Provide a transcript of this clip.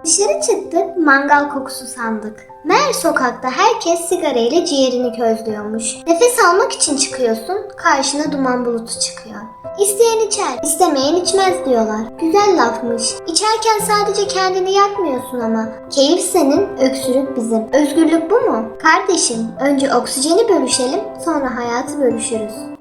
Dışarı çıktık, mangal kokusu sandık. Meğer sokakta herkes sigarayla ciğerini közlüyormuş. Nefes almak için çıkıyorsun, karşına duman bulutu çıkıyor. İsteyen içer, istemeyen içmez diyorlar. Güzel lafmış. İçerken sadece kendini yakmıyorsun ama. Keyif senin, öksürük bizim. Özgürlük bu mu? Kardeşim, önce oksijeni bölüşelim, sonra hayatı bölüşürüz.